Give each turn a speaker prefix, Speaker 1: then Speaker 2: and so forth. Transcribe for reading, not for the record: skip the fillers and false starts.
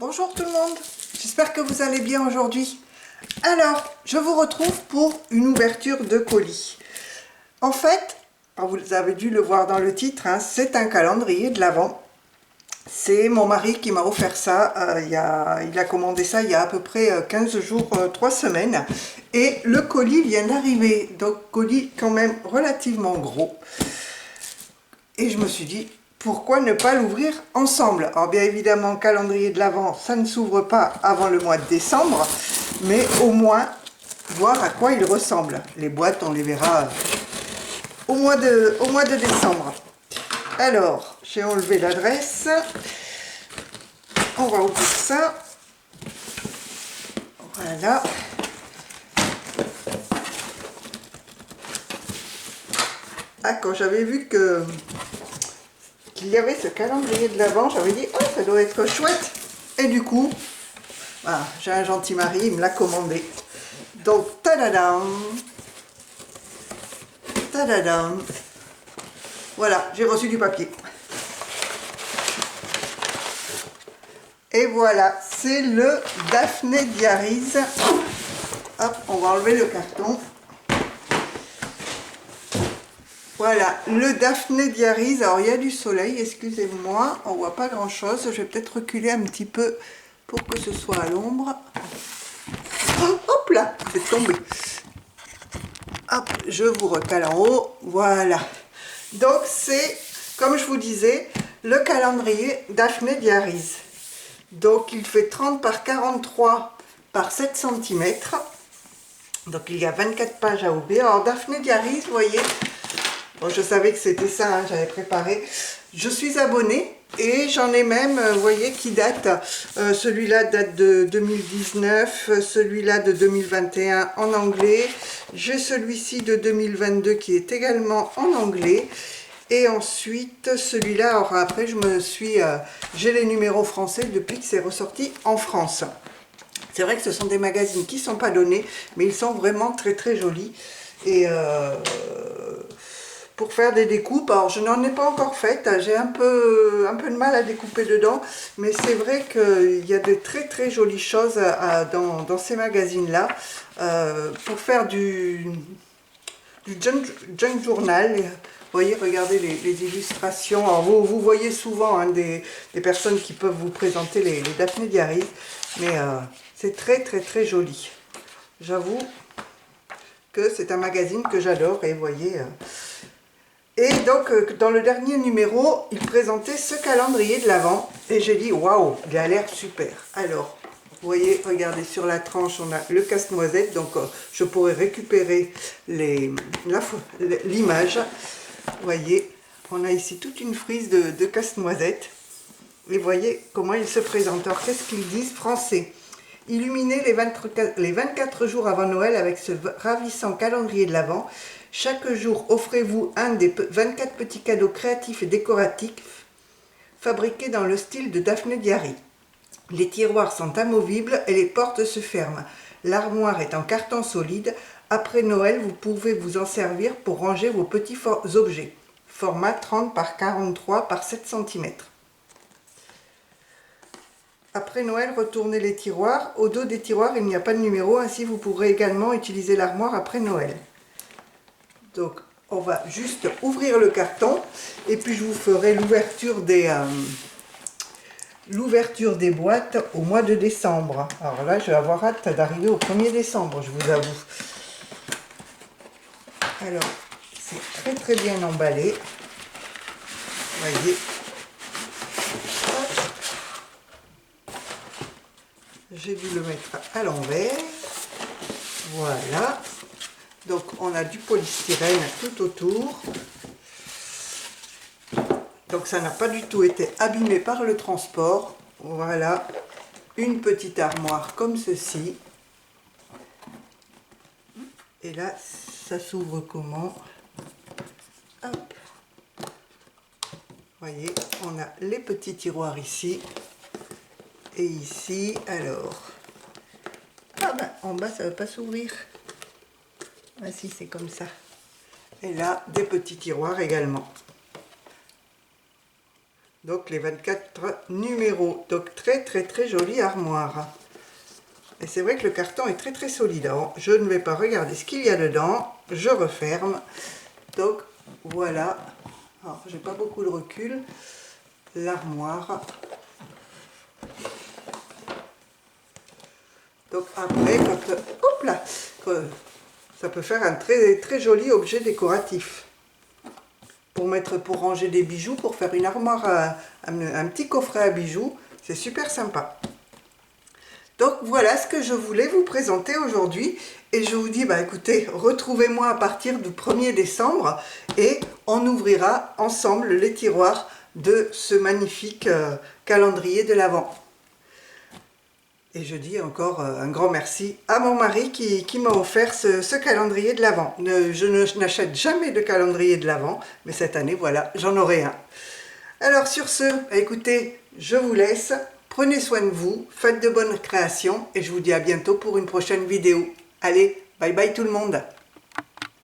Speaker 1: Bonjour tout le monde, j'espère que vous allez bien aujourd'hui. Alors, je vous retrouve pour une ouverture de colis. En fait, vous avez dû le voir dans le titre, hein, c'est un calendrier de l'Avent. C'est mon mari qui m'a offert ça, il a commandé ça il y a à peu près 15 jours, 3 semaines. Et le colis vient d'arriver, donc colis quand même relativement gros. Et je me suis dit, pourquoi ne pas l'ouvrir ensemble? Alors bien évidemment, calendrier de l'Avent, ça ne s'ouvre pas avant le mois de décembre, mais au moins voir à quoi il ressemble. Les boîtes, on les verra au mois de décembre. Alors, j'ai enlevé l'adresse. On va ouvrir ça. Voilà. Ah, quand j'avais vu qu'il y avait ce calendrier de l'Avent, j'avais dit, oh, ça doit être chouette. Et du coup, voilà, j'ai un gentil mari, il me l'a commandé. Donc, tadadam, tadadam. Voilà, j'ai reçu du papier. Et voilà, c'est le Daphné Diaries. Hop, on va enlever le carton. Voilà, le Daphné Diaries. Alors, il y a du soleil, excusez-moi, on voit pas grand-chose. Je vais peut-être reculer un petit peu pour que ce soit à l'ombre. Oh, hop là, c'est tombé. Hop, je vous recale en haut. Voilà. Donc, c'est, comme je vous disais, le calendrier Daphné Diaries. Donc, il fait 30 par 43 par 7 cm. Donc, il y a 24 pages à ouvrir. Alors, Daphné Diaries, vous voyez, bon, je savais que c'était ça, hein, j'avais préparé. Je suis abonnée et j'en ai même, vous voyez, qui date. Celui-là date de 2019, celui-là de 2021 en anglais. J'ai celui-ci de 2022 qui est également en anglais. Et ensuite, celui-là, alors après, j'ai les numéros français depuis que c'est ressorti en France. C'est vrai que ce sont des magazines qui ne sont pas donnés, mais ils sont vraiment très très jolis. Et pour faire des découpes, alors je n'en ai pas encore fait, j'ai un peu de mal à découper dedans, mais c'est vrai qu'il y a de très très jolies choses dans ces magazines-là. Pour faire du junk journal. Vous voyez, regardez les illustrations. Alors vous voyez souvent, hein, des personnes qui peuvent vous présenter les Daphné Diaries, mais c'est très très très joli. J'avoue que c'est un magazine que j'adore, et vous voyez. Et donc dans le dernier numéro, il présentait ce calendrier de l'Avent, et j'ai dit waouh, il a l'air super. Alors, vous voyez, regardez, sur la tranche, on a le casse-noisette, donc je pourrais récupérer l'image. Vous voyez, on a ici toute une frise de casse-noisette. Et vous voyez comment il se présente. Alors, qu'est-ce qu'ils disent? Français. Illuminez les 24 jours avant Noël avec ce ravissant calendrier de l'Avent. Chaque jour, offrez-vous un des 24 petits cadeaux créatifs et décoratifs fabriqués dans le style de Daphné Diaries. Les tiroirs sont amovibles et les portes se ferment. L'armoire est en carton solide. Après Noël, vous pouvez vous en servir pour ranger vos petits objets. Format 30 par 43 par 7 cm. Après Noël, retournez les tiroirs. Au dos des tiroirs, il n'y a pas de numéro. Ainsi, vous pourrez également utiliser l'armoire après Noël. Donc, on va juste ouvrir le carton. Et puis, je vous ferai l'ouverture des boîtes au mois de décembre. Alors là, je vais avoir hâte d'arriver au 1er décembre, je vous avoue. Alors, c'est très très bien emballé. Vous voyez. J'ai dû le mettre à l'envers. Voilà. Donc, on a du polystyrène tout autour. Donc, ça n'a pas du tout été abîmé par le transport. Voilà. Une petite armoire comme ceci. Et là, ça s'ouvre comment? Hop. Vous voyez, on a les petits tiroirs ici. Et ici, alors... Ah ben, en bas, ça ne veut pas s'ouvrir. Ah si, c'est comme ça. Et là, des petits tiroirs également. Donc les 24 numéros. Donc très très très jolie armoire. Et c'est vrai que le carton est très très solide. Alors, je ne vais pas regarder ce qu'il y a dedans. Je referme. Donc voilà. Alors j'ai pas beaucoup de recul. L'armoire. Donc après, hop là, ça peut faire un très très joli objet décoratif. Pour ranger des bijoux, pour faire une armoire, un petit coffret à bijoux, c'est super sympa. Donc voilà ce que je voulais vous présenter aujourd'hui. Et je vous dis, bah écoutez, retrouvez-moi à partir du 1er décembre et on ouvrira ensemble les tiroirs de ce magnifique calendrier de l'Avent. Et je dis encore un grand merci à mon mari qui m'a offert ce calendrier de l'Avent. Je n'achète jamais de calendrier de l'Avent, mais cette année, voilà, j'en aurai un. Alors sur ce, écoutez, je vous laisse. Prenez soin de vous, faites de bonnes créations et je vous dis à bientôt pour une prochaine vidéo. Allez, bye bye tout le monde!